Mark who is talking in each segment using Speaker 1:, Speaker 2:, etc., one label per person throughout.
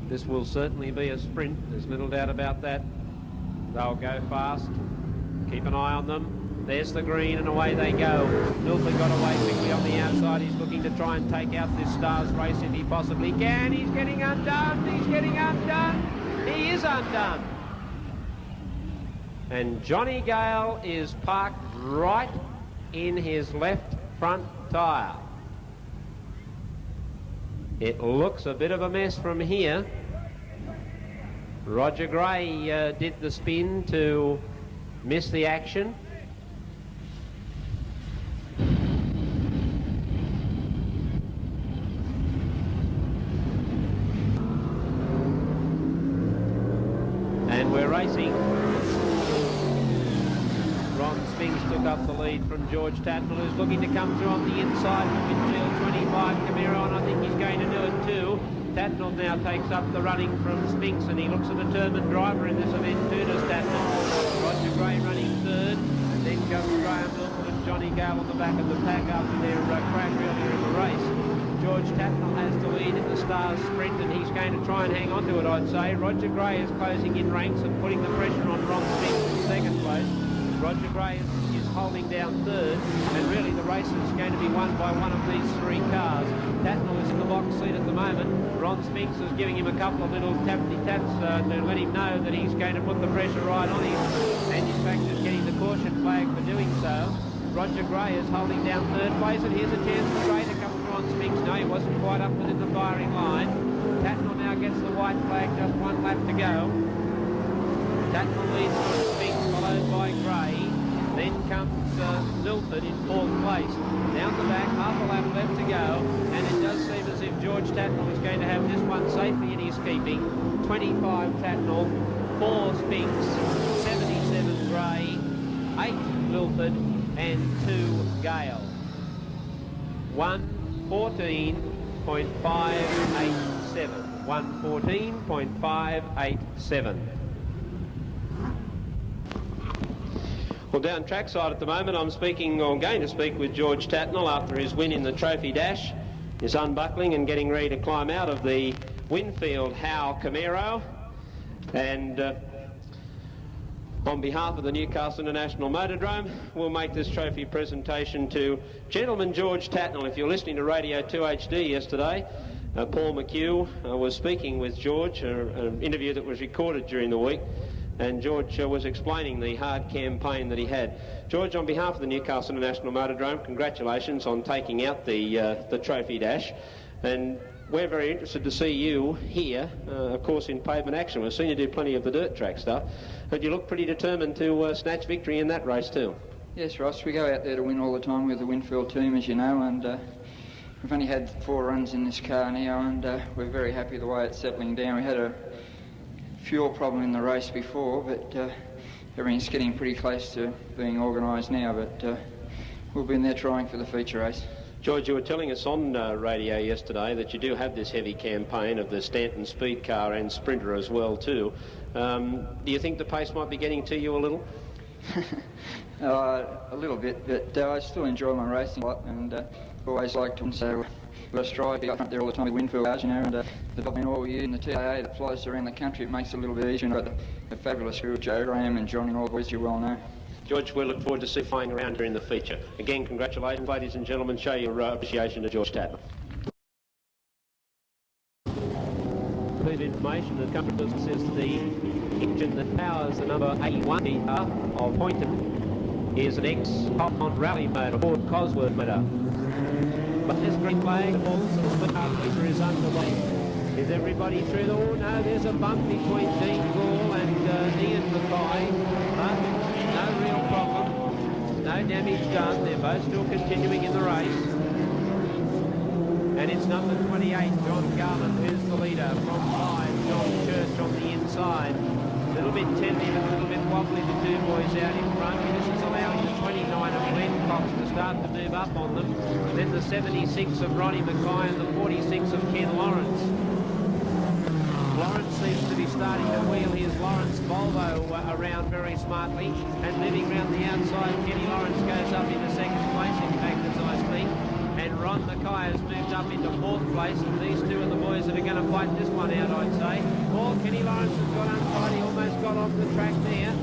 Speaker 1: This will certainly be a sprint. There's little doubt about that. They'll go fast. Keep an eye on them. There's the green and away they go. Milford got away quickly on the outside. He's looking to try and take out this Stars race if he possibly can. He's getting undone. He's getting undone. He is undone. And Johnny Gale is parked right in his left front tyre. It looks a bit of a mess from here. Roger Gray did the spin to miss the action. And we're racing. Ron Spinks took up the lead from George Tattnel, who's looking to come through on the inside from midfield 25 Camaro, and I think he's going to do it too. Tattnel now takes up the running from Spinks, and he looks a determined driver in this event too, does Tattnel. Roger Gray running third, and then comes Graham Milford and Johnny Gale on the back of the pack after their crash earlier in the race. George Tattnel has the lead in the Stars sprint, and he's going to try and hang on to it, I'd say. Roger Gray is closing in ranks and putting the pressure on Ron Spinks in second place. Roger Gray is holding down third, and really the race is going to be won by one of these three cars. Tattnel is in the box seat at the moment. Ron Spinks is giving him a couple of little taps to let him know that he's going to put the pressure right on him, and in fact is getting the caution flag for doing so. Roger Gray is holding down third place, and here's a chance for Gray to come through on Spinks. No, he wasn't quite up within the firing line. Tattnel now gets the white flag, just one lap to go. Tattnel leads on Spinks, followed by Gray. Then comes Milford in fourth place. Down the back, half a lap left to go, and it does seem as if George Tattnel is going to have this one safely in his keeping. 25 Tattnel, 4 Spinks, 77 Gray, 8 Milford, and 2 Gale. 1:14.587. 1:14.587. Well, down trackside at the moment, I'm going to speak with George Tattnel after his win in the Trophy Dash. He's unbuckling and getting ready to climb out of the Winfield Howe Camaro. And on behalf of the Newcastle International Motordrome, we'll make this trophy presentation to Gentleman George Tattnel. If you're listening to Radio 2HD yesterday, Paul McHugh was speaking with George, an interview that was recorded during the week. And George was explaining the hard campaign that he had. George, on behalf of the Newcastle International Motordrome, congratulations on taking out the Trophy Dash. And we're very interested to see you here, of course, in pavement action. We've seen you do plenty of the dirt track stuff, but you look pretty determined to snatch victory in that race too.
Speaker 2: Yes, Ross, we go out there to win all the time with the Winfield team, as you know, and we've only had 4 runs in this car now, and we're very happy the way it's settling down. We had a fuel problem in the race before, but everything's getting pretty close to being organised now, but we'll be in there trying for the feature race.
Speaker 1: George, you were telling us on radio yesterday that you do have this heavy campaign of the Stanton Speedcar and Sprinter as well too. Do you think the pace might be getting to you a little?
Speaker 2: A little bit, but I still enjoy my racing a lot, and always like to, so we've got to strive to be up front there all the time with Winfield cars, you know, and they've been all year in the TAA that flies around the country. It makes it a little bit easier, and I've got the fabulous crew, Joe, Graham and John and all the boys you well know.
Speaker 1: George, we look forward to see you flying around here in the feature. Again, congratulations, ladies and gentlemen. Show your appreciation to George Tattnel. Complete information that comes to us says the engine that powers the number 81 of Poynton is an ex-Hot Rally motor, Ford Cosworth motor. But this green flag, the speaker is underway. Is everybody through the... Oh, no, there's a bump between Dean Gall and Ian Mackay, but no real problem. No damage done. They're both still continuing in the race. And it's number 28, John Garland, who's the leader. From 5, John Church on the inside. A little bit tentative, a little bit wobbly, the 2 boys out in front. This is allowing the 29 of Glenn Cox to start to move up on them. Then the 76 of Ronnie Mackay and the 46 of Ken Lawrence. Lawrence seems to be starting to wheel his Lawrence Volvo around very smartly, and moving around the outside, Kenny Lawrence goes up into second place, in fact, as I speak. And Ron Mackay has moved up into 4th place, and these two are the boys that are going to fight this one out, I'd say. Oh, Kenny Lawrence has got untidy, almost got off the track there.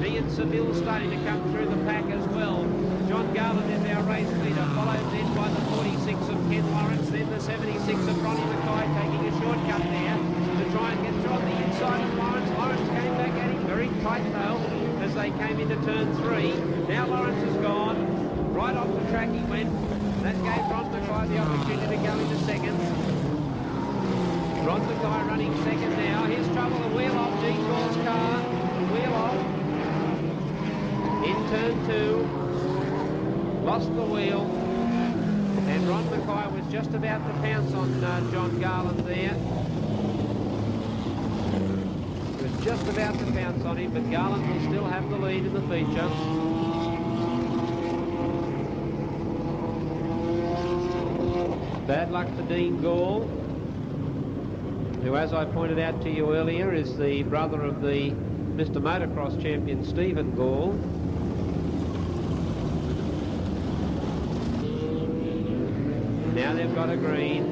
Speaker 1: Ian Seville starting to come through the pack as well. John Garland is our race leader, followed then by the 46 of Ken Lawrence, then the 76 of Ronnie Mackay taking a shortcut there to try and get through on the inside of Lawrence. Lawrence came back at him very tight though as they came into turn 3. Now Lawrence is gone. Right off the track he went. That gave Ron Mackay the opportunity to go into second. Ron Mackay running second now. Here's trouble, a wheel off Decor's car. Wheel off. In turn 2. Lost the wheel. And Ron Mackay was just about to pounce on John Garland there. He was just about to pounce on him, but Garland will still have the lead in the feature. Bad luck for Dean Gall, who, as I pointed out to you earlier, is the brother of the Mr. Motocross champion Stephen Gall. Now they've got a green.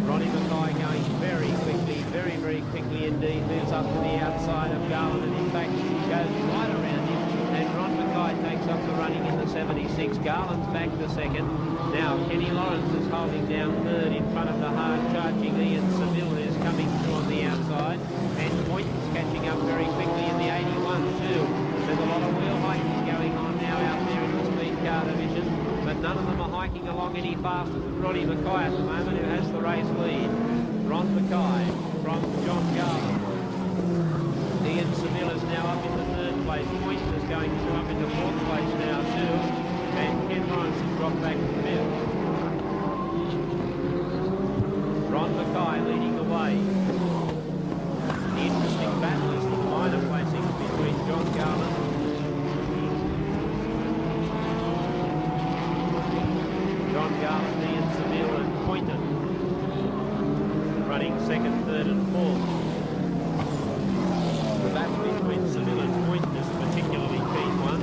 Speaker 1: Ronnie Mackay going very quickly, very quickly indeed, moves up to the outside of Garland, and in fact goes right around him, and Ron Mackay takes up the running in the 76. Garland's back to second. Now Kenny Lawrence is holding down third in front of the hard-charging Ian Seville, who's coming through on the outside, and Poynton's catching up very quickly in the 81 too. There's a lot of wheel hiking going on now out there in the speed car division, but none of them are hiking along any faster than Ronnie Mackay at the moment, who has the race lead. Ron Mackay from John Garland. Ian Seville is now up into 3rd place. Poynton is going through up into 4th place now too. And Ken Lawrence has dropped back to 5th. Ron Mackay leading the way. The interesting battle is the minor placings between John Garland Ian Seville and Poynton, running 2nd, 3rd and 4th. The battle between Seville and Poynton is a particularly keen one,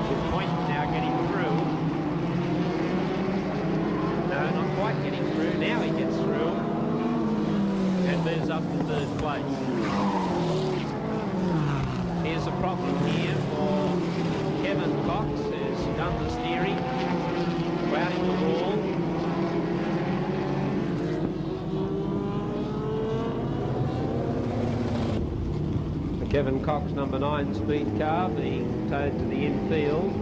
Speaker 1: with Poynton now getting through. No, not quite getting through. Now he gets through and moves up to 3rd place. Here's a problem here for Kevin Cox, who's done the steering, crowding the ball. The Kevin Cox number 9 speed car being towed to the infield.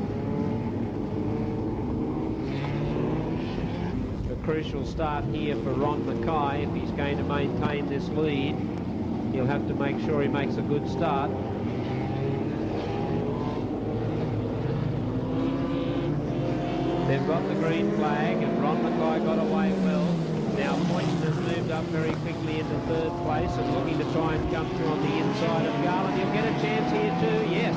Speaker 1: A crucial start here for Ron Mackay. If he's going to maintain this lead, he'll have to make sure he makes a good start. They've got the green flag, and Ron Mackay got away well. Now Poynton has moved up very quickly into 3rd place and looking to try and come through on the inside of Garland. He'll get a chance here too, yes.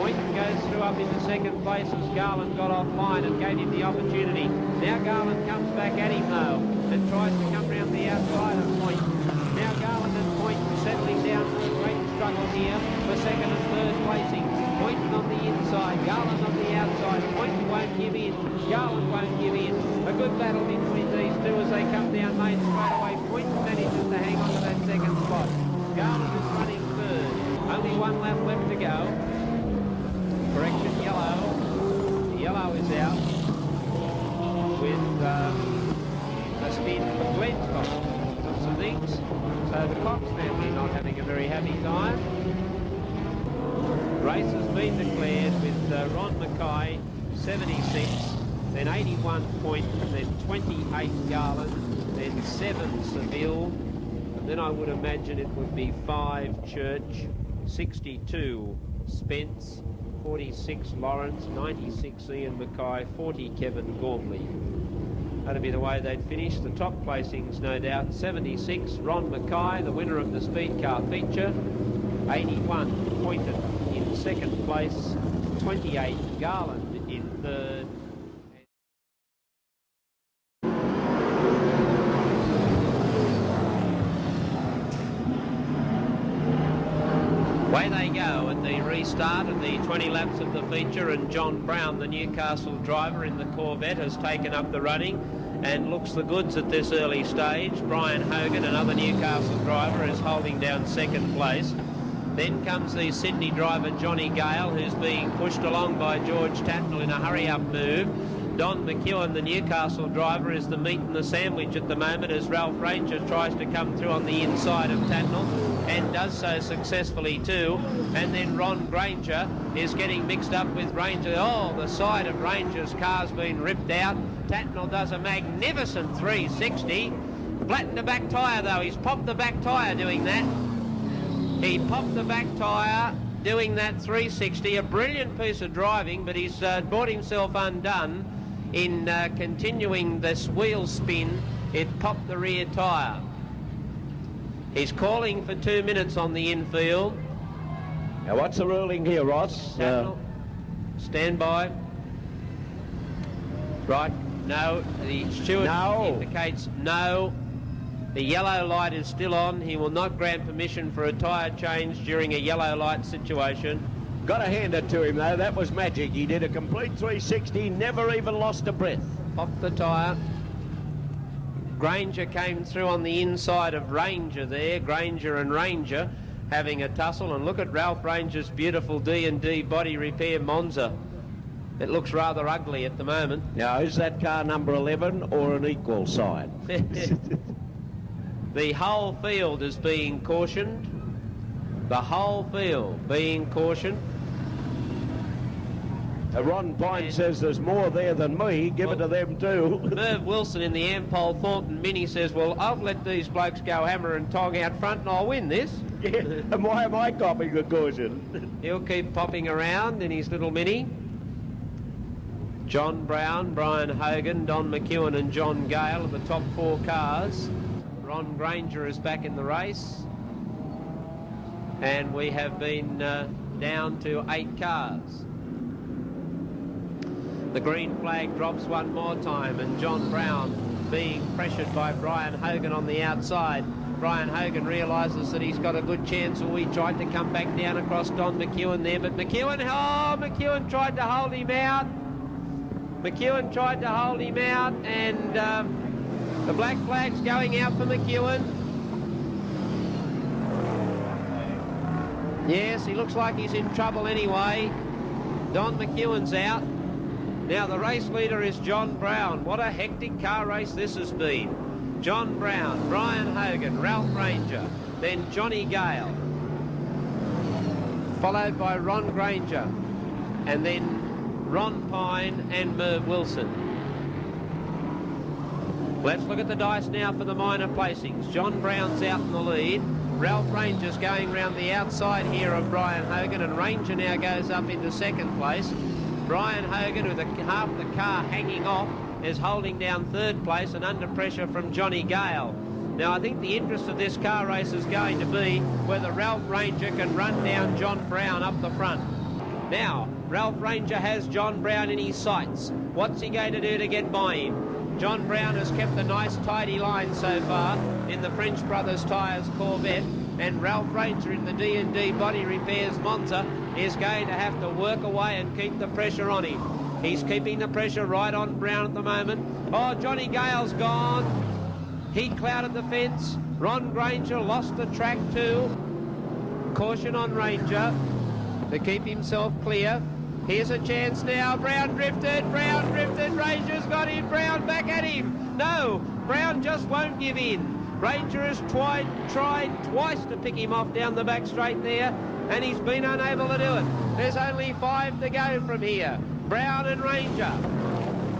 Speaker 1: Poynton goes through up into 2nd place as Garland got offline and gave him the opportunity. Now Garland comes back at him though and tries to come round the outside of Poynton. Now Garland and Poynton settling down to a great struggle here for 2nd and 3rd placing. Poynton on the inside, Garland on the outside. Poynton won't give in, Garland won't give in. A good battle between these two as they come down main straight away. Poynton manages to hang on to that 2nd spot. Garland is running 3rd. Only 1 lap left to go. Correction, yellow. The yellow is out with a spin for Glencock of some things. So the Cox family not having a very happy time. Race has been declared with Ron Mackay 76, then 81 Poynton, then 28 Garland, then 7 Seville, and then I would imagine it would be 5 Church, 62 Spence, 46 Lawrence, 96 Ian Mackay, 40 Kevin Gormley. That'd be the way they'd finish. The top placings, no doubt. 76 Ron Mackay, the winner of the speed car feature. 81 Poynton in 2nd place. 28 Garland in 3rd. Away they go go at the restart of the 20 laps of the feature, and John Brown, the Newcastle driver in the Corvette, has taken up the running and looks the goods at this early stage. Brian Hogan, another Newcastle driver, is holding down second place. Then comes the Sydney driver Johnny Gale, who's being pushed along by George Tattnel in a hurry-up move. Don McEwen, the Newcastle driver, is the meat and the sandwich at the moment as Ralph Ranger tries to come through on the inside of Tattnel, and does so successfully too. And then Ron Granger is getting mixed up with Ranger. Oh, the side of Ranger's car's been ripped out. Tattnel does a magnificent 360. Flattened the back tyre though. He's popped the back tyre doing that. He popped the back tyre doing that 360. A brilliant piece of driving, but he's brought himself undone in continuing this wheel spin. It popped the rear tyre. He's calling for 2 minutes on the infield.
Speaker 3: Now, what's the ruling here, Ross?
Speaker 1: Stand by. Right. No. The steward indicates no. The yellow light is still on. He will not grant permission for a tyre change during a yellow light situation.
Speaker 3: Got to hand it to him, though. That was magic. He did a complete 360, never even lost a breath.
Speaker 1: Popped the tyre. Granger came through on the inside of Ranger there. Granger and Ranger having a tussle. And look at Ralph Ranger's beautiful D&D body repair Monza. It looks rather ugly at the moment.
Speaker 3: Now, is that car number 11 or an equal side?
Speaker 1: The whole field is being cautioned. The whole field being cautioned.
Speaker 3: Ron Pine says there's more there than me. Give it to them too.
Speaker 1: Merv Wilson in the Ampol Thornton Mini says, well, I'll let these blokes go hammer and tong out front and I'll win this.
Speaker 3: Yeah, and why am I copying the caution?
Speaker 1: He'll keep popping around in his little Mini. John Brown, Brian Hogan, Don McEwen and John Gale are the top 4 cars. Ron Granger is back in the race. And we have been down to 8 cars. The green flag drops one more time, and John Brown being pressured by Brian Hogan on the outside. Brian Hogan realises that he's got a good chance. He tried to come back down across Don McEwen there, but McEwen tried to hold him out. McEwen tried to hold him out, and the black flag's going out for McEwen. Yes, he looks like he's in trouble anyway. Don McEwen's out. Now the race leader is John Brown. What a hectic car race this has been. John Brown, Brian Hogan, Ralph Ranger, then Johnny Gale, followed by Ron Granger, and then Ron Pine and Merv Wilson. Let's look at the dice now for the minor placings. John Brown's out in the lead. Ralph Ranger's going round the outside here of Brian Hogan, and Ranger now goes up into second place. Brian Hogan, with half the car hanging off, is holding down third place and under pressure from Johnny Gale. Now, I think the interest of this car race is going to be whether Ralph Ranger can run down John Brown up the front. Now, Ralph Ranger has John Brown in his sights. What's he going to do to get by him? John Brown has kept a nice tidy line so far in the French Brothers Tyres Corvette, and Ralph Ranger in the D&D Body Repairs Monza is going to have to work away and keep the pressure on him. He's keeping the pressure right on Brown at the moment. Oh, Johnny Gale's gone. He clouded the fence. Ron Granger lost the track too. Caution on Ranger to keep himself clear. Here's a chance now. Brown drifted. Ranger's got him. Brown back at him. No, Brown just won't give in. Ranger has tried twice to pick him off down the back straight there, and he's been unable to do it. There's only 5 to go from here. Brown and Ranger.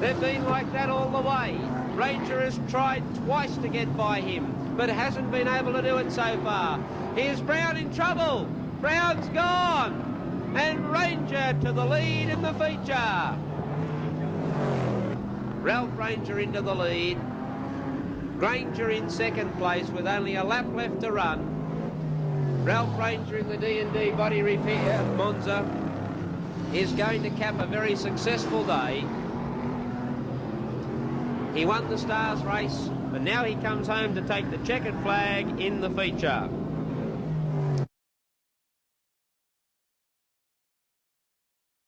Speaker 1: They've been like that all the way. Ranger has tried twice to get by him, but hasn't been able to do it so far. Here's Brown in trouble. Brown's gone. And Ranger to the lead in the feature. Ralph Ranger into the lead. Granger in second place with only a lap left to run. Ralph Ranger in the D&D Body Repair Monza is going to cap a very successful day. He won the Stars race, and now he comes home to take the checkered flag in the feature.